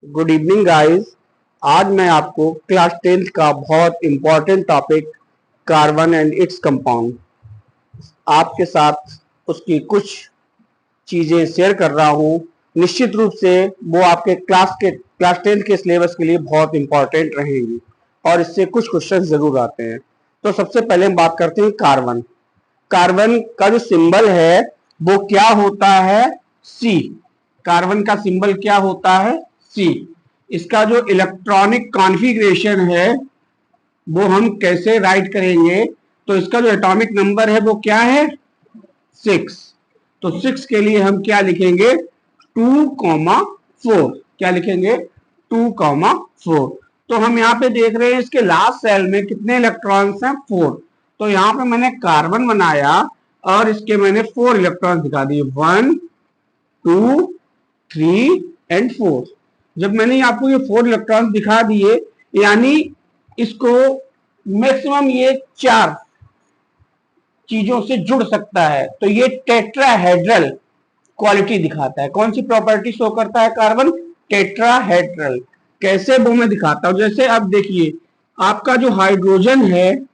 Good evening guys. आज मैं आपको क्लास 10th का बहुत important topic carbon and its compound आपके साथ उसकी कुछ चीजें शेयर कर रहा हूं। निश्चित रूप से वो आपके क्लास 10th के सिलेबस के लिए बहुत इंपॉर्टेंट रहेंगी और इससे कुछ क्वेश्चन जरूर आते हैं। तो सबसे पहले हम बात करते हैं कार्बन। कार्बन का जो सिंबल है वो क्या होता है? सी। कार्बन का सिंबल क्या होता है? सी। इसका जो इलेक्ट्रॉनिक कॉन्फ़िगरेशन है वो हम कैसे राइट करेंगे? तो इसका जो एटॉमिक नंबर है वो क्या है? 6। तो 6 के लिए हम क्या लिखेंगे? 2,4। क्या लिखेंगे? 2,4। तो हम यहाँ पे देख रहे हैं इसके लास्ट सेल में कितने इलेक्ट्रॉन्स हैं? 4। तो यहाँ पे मैंने कार्बन बनाया और इसके मैंने 4 इलेक्ट्रॉन दिखा दिए, 1 2 3 एंड 4। जब मैंने आपको ये 4 इलेक्ट्रॉन दिखा दिए यानी इसको मैक्सिमम ये 4 चीजों से जुड़ सकता है, तो ये टेट्राहेड्रल क्वालिटी दिखाता है। कौन सी प्रॉपर्टी शो करता है कार्बन? टेट्राहेड्रल। कैसे वो मैं दिखाता हूं। जैसे अब देखिए आपका जो हाइड्रोजन है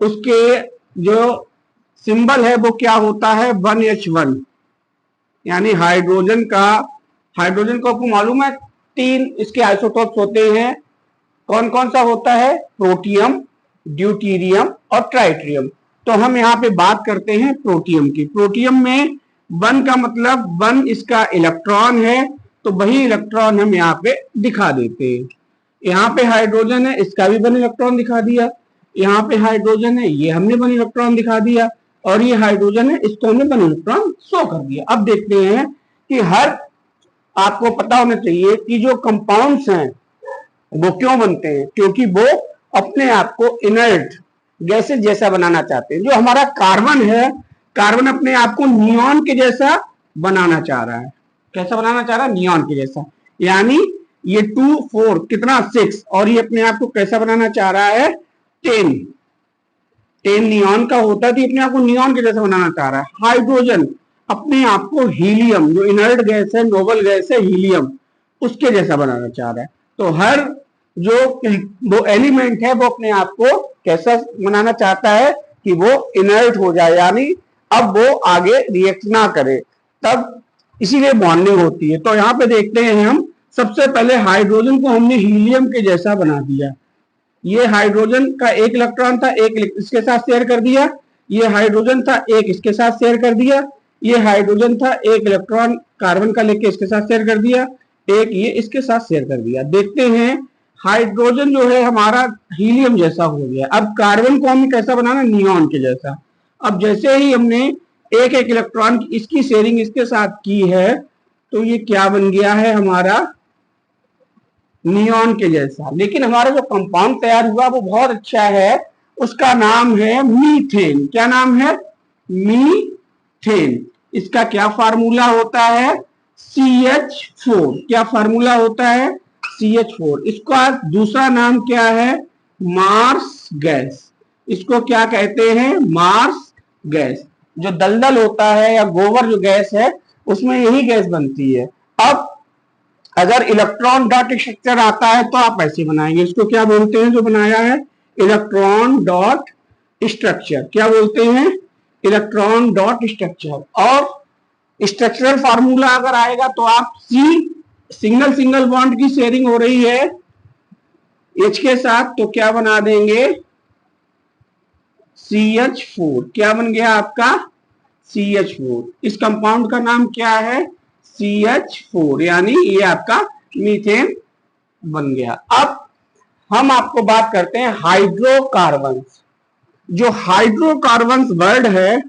उसके जो सिंबल है वो क्या होता है? 1H1। यानी हाइड्रोजन को आपको मालूम है 3 इसके आइसोटोप्स होते हैं। कौन कौन सा होता है? प्रोटियम, ड्यूटीरियम और ट्राइट्रियम। तो हम यहाँ पे बात करते हैं प्रोटियम की। प्रोटियम में 1 का मतलब 1 इसका इलेक्ट्रॉन है, तो वही इलेक्ट्रॉन हम यहाँ पे दिखा देते हैं। यहाँ पे हाइड्रोजन है, इसका भी 1 इलेक्ट्रॉन दिखा दिया। यहाँ पे हाइड्रोजन है, ये हमने 1 इलेक्ट्रॉन दिखा दिया। और ये हाइड्रोजन है, इसको हमने 1 इलेक्ट्रॉन शो कर दिया। अब देखते हैं कि हर आपको पता होना चाहिए कि जो कंपाउंड्स हैं वो क्यों बनते हैं? क्योंकि वो अपने आप को इनर्ट गैसेस जैसा बनाना चाहते हैं। जो हमारा कार्बन है, कार्बन अपने आप को नियॉन के जैसा बनाना चाह रहा है। कैसा बनाना चाह रहा है? नियॉन के जैसा। यानी ये 2 4 कितना 6, और ये अपने आप को कैसा बनाना चाह रहा है? 10 नियॉन का होता है तो अपने आप को नियॉन के जैसा बनाना चाह रहा है। हाइड्रोजन अपने आप को हीलियम, जो इनर्ट गैस है, नोबल गैस है हीलियम, उसके जैसा बनाना चाह रहा है। तो हर जो वो एलिमेंट है वो अपने आप को कैसा बनाना चाहता है कि वो इनर्ट हो जाए, यानी अब वो आगे रिएक्ट ना करे, तब इसीलिए बॉन्डिंग होती है। तो यहाँ पे देखते हैं हम सबसे पहले हाइड्रोजन को हमने हीलियम के जैसा बना दिया। ये हाइड्रोजन का 1 इलेक्ट्रॉन था, एक इसके साथ शेयर कर दिया। ये हाइड्रोजन था, एक इसके साथ शेयर कर दिया। ये हाइड्रोजन था, 1 इलेक्ट्रॉन कार्बन का लेके इसके साथ शेयर कर दिया, एक ये इसके साथ शेयर कर दिया। देखते हैं हाइड्रोजन जो है हमारा हीलियम जैसा हो गया। अब कार्बन को हमें कैसा बनाना? नियॉन के जैसा। अब जैसे ही हमने एक एक इलेक्ट्रॉन इसकी शेयरिंग इसके साथ की है तो ये क्या बन गया है? हमारा नियॉन के जैसा। लेकिन हमारा जो कंपाउंड तैयार हुआ वो बहुत अच्छा है, उसका नाम है मीथेन। क्या नाम है? मीथेन। इसका क्या फार्मूला होता है? CH4। क्या फार्मूला होता है? CH4। इसका दूसरा नाम क्या है? Marsh gas. इसको क्या कहते हैं? Marsh gas. जो दलदल होता है या गोबर जो गैस है उसमें यही गैस बनती है। अब अगर इलेक्ट्रॉन डॉट स्ट्रक्चर आता है तो आप ऐसे बनाएंगे। इसको क्या बोलते हैं जो बनाया है? Electron dot structure. क्या बोलते हैं? Electron dot structure. और स्ट्रक्चरल फार्मूला अगर आएगा तो आप सिंगल सिंगल बॉन्ड की शेयरिंग हो रही है H के साथ, तो क्या बना देंगे? CH4। क्या बन गया आपका? CH4। इस कंपाउंड का नाम क्या है? CH4। यानी ये आपका मीथेन बन गया। अब हम आपको बात करते हैं हाइड्रोकार्बन्स। जो हाइड्रोकार्बन्स वर्ड है,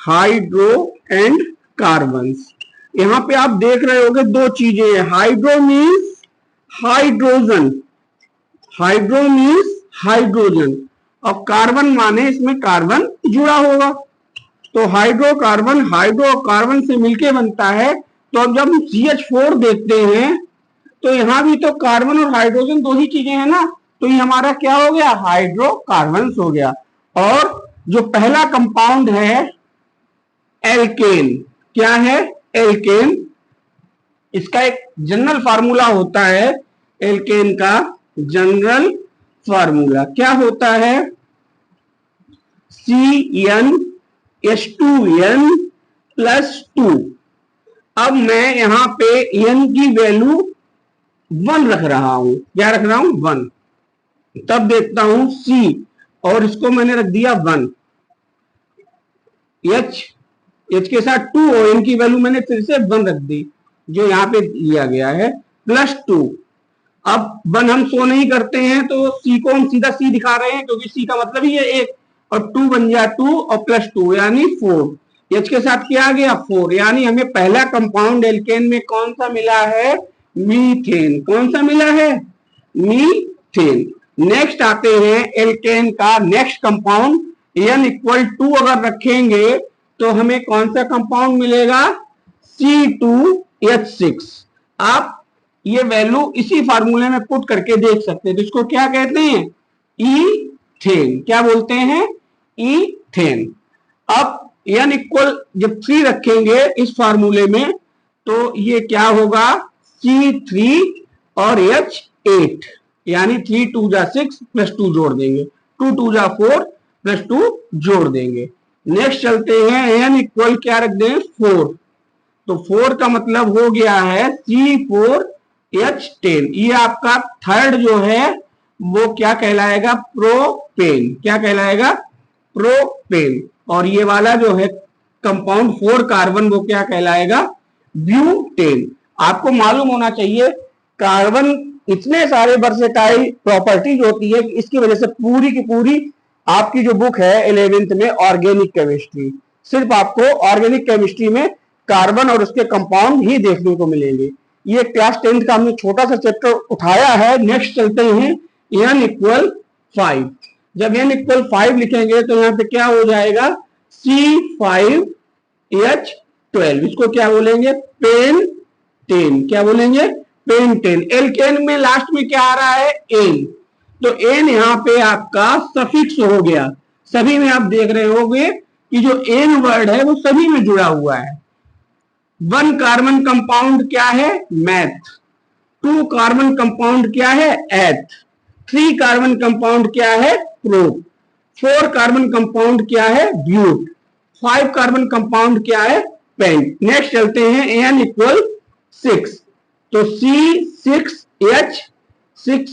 हाइड्रो एंड कार्बन्स, यहां पे आप देख रहे होंगे 2 चीजें हैं। Hydro means hydrogen, hydro means hydrogen, और कार्बन माने इसमें कार्बन जुड़ा होगा। तो हाइड्रोकार्बन हाइड्रोकार्बन से मिलके बनता है। तो अब जब हम CH4 देखते हैं तो यहां भी तो कार्बन और हाइड्रोजन 2 ही चीजें हैं ना, तो ये हमारा क्या हो गया? हाइड्रोकार्बन हो गया। और जो पहला कंपाउंड है एल्केन, क्या है? एल्केन। इसका एक जनरल फार्मूला होता है, एल्केन का जनरल फार्मूला क्या होता है, CnH2n प्लस 2। अब मैं यहां पे n की वैल्यू 1 रख रहा हूं, क्या रख रहा हूं 1। तब देखता हूं C और इसको मैंने रख दिया 1, H के साथ 2 और n की वैल्यू मैंने फिर से 1 रख दी, जो यहाँ पे दिया गया है प्लस 2। अब 1 हम शो नहीं करते हैं तो C को हम सीधा C दिखा रहे हैं, क्योंकि C का मतलब ही है 1 और 2 बन गया 2 और प्लस 2 यानी 4। H के साथ क्या आ गया 4, यानी हमें पहला कंपाउंड एल्केन में कौन सा मिला है, मीथेन। कौन सा मिला है, मीथेन। नेक्स्ट आते हैं एल्केन का नेक्स्ट कंपाउंड, n=2 अगर रखेंगे तो हमें कौन सा कंपाउंड मिलेगा, C2H6। आप ये वैल्यू इसी फार्मूले में पुट करके देख सकते हैं, जिसको क्या कहते हैं, ईथेन। क्या बोलते हैं, ईथेन। अब n इक्वल जब 3 रखेंगे इस फार्मूले में तो ये क्या होगा, C3 और H8, यानी 3 2 जा 6 प्लस 2 जोड़ देंगे, 2 2 जा 4 प्लस 2 जोड़ देंगे। नेक्स्ट चलते हैं, n इक्वल क्या रख दें 4, तो 4 का मतलब हो गया है C4H10। ये आपका थर्ड जो है वो क्या कहलाएगा, प्रोपेन। क्या कहलाएगा, प्रोपेन। और ये वाला जो है कंपाउंड 4 कार्बन वो क्या कहलाएगा, ब्यूटेन। आपको मालूम होना चाहिए कार्बन इतने सारे वर्सेटाइल प्रॉपर्टीज होती है कि इसकी वजह से पूरी की पूरी आपकी जो बुक है 11th में ऑर्गेनिक केमिस्ट्री, सिर्फ आपको ऑर्गेनिक केमिस्ट्री में कार्बन और उसके कंपाउंड ही देखने को मिलेंगे। ये क्लास 10th का हमने छोटा सा चैप्टर उठाया है। नेक्स्ट चलते हैं n=5। जब n=5 लिखेंगे तो यहाँ पे क्या हो जाएगा, C5H12। इसको क्या बोलेंगे, पेंटेन। क्या बोलेंगे, पेंटेन। एल्केन में लास्ट में क्या आ रहा है, एन, तो एन यहाँ पे आपका सफिक्स हो गया। सभी में आप देख रहे होंगे कि जो एन वर्ड है वो सभी में जुड़ा हुआ है। 1 कार्बन कंपाउंड क्या है, मैथ। 2 कार्बन कंपाउंड क्या है, एथ। 3 कार्बन कंपाउंड क्या है, प्रोप। 4 कार्बन कंपाउंड क्या है, ब्यूट। 5 कार्बन कंपाउंड क्या है, पेंट। नेक्स्ट चलते हैं n=6, तो C6H6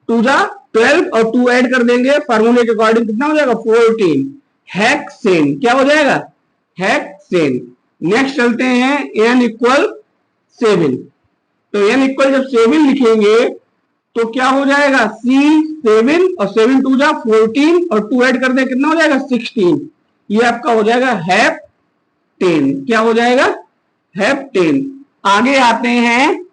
2 जा 12 और 2 ऐड कर देंगे, फार्मूले के अकॉर्डिंग कितना हो जाएगा, 14 हेक्सेन। क्या हो जाएगा, हेक्सेन। नेक्स्ट चलते हैं n=7, तो n जब 7 लिखेंगे तो क्या हो जाएगा, C7 और 7 2 जा 14 और 2 ऐड कर दें कितना हो जाएगा, 16। ये आपका हो जाएगा हेप्टेन। क्या हो जाएगा, हेप्टेन। आगे आते हैं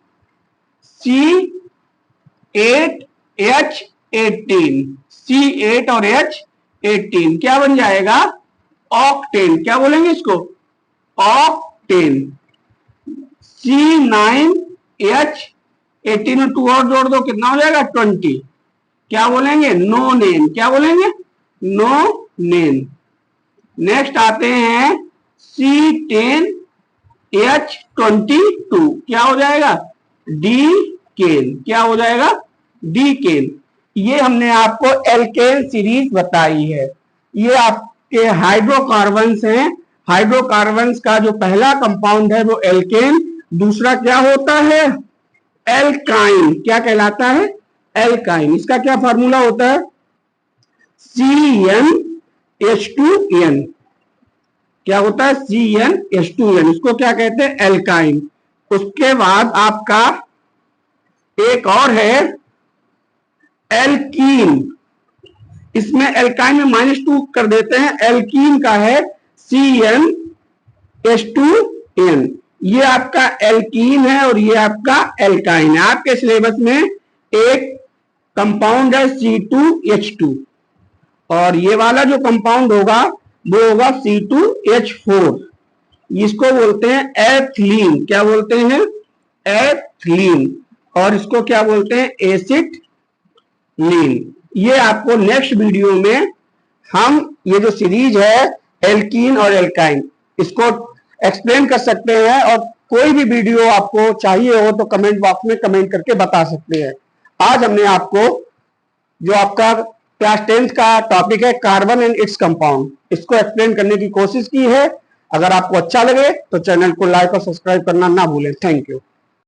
C8H18, C8 और H18 क्या बन जाएगा, ऑक्टेन। क्या बोलेंगे इसको, ऑक्टेन। C9H18 में 2 और जोड़ दो कितना हो जाएगा, 20। क्या बोलेंगे, नोनेन। क्या बोलेंगे, नोनेन। नेक्स्ट आते हैं C10H22, क्या हो जाएगा, डीकेन। क्या हो जाएगा, डीकेन। ये हमने आपको एल्केन सीरीज बताई है। ये आपके हाइड्रोकार्बन्स हैं। हाइड्रोकार्बन्स का जो पहला कंपाउंड है वो एल्केन, दूसरा क्या होता है, एल्काइन। क्या कहलाता है, एल्काइन। इसका क्या फार्मूला होता है, CnH2n। क्या होता है, CnH2n। इसको क्या कहते हैं, एल्काइन। उसके बाद आपका एक और है एल्कीन। इसमें एल्काइन में -2 कर देते हैं, एल्कीन का है CnH2n। ये आपका एल्कीन है और ये आपका एल्काइन है। आपके सिलेबस में एक कंपाउंड है C2H2 और ये वाला जो कंपाउंड होगा वो होगा C2H4। इसको बोलते हैं एथिलीन। क्या बोलते हैं, एथिलीन। और इसको क्या बोलते हैं, एसिटिलीन। ये आपको नेक्स्ट वीडियो में हम ये जो सीरीज है एल्कीन और एल्काइन इसको एक्सप्लेन कर सकते हैं और कोई भी वीडियो आपको चाहिए हो तो कमेंट बॉक्स में कमेंट करके बता सकते हैं। आज हमने आपको जो आपका क्लास 10th का टॉपिक है कार्बन एंड इट्स कंपाउंड, इसको एक्सप्लेन करने की कोशिश की है। अगर आपको अच्छा लगे तो चैनल को लाइक और सब्सक्राइब करना ना भूलें। Thank you.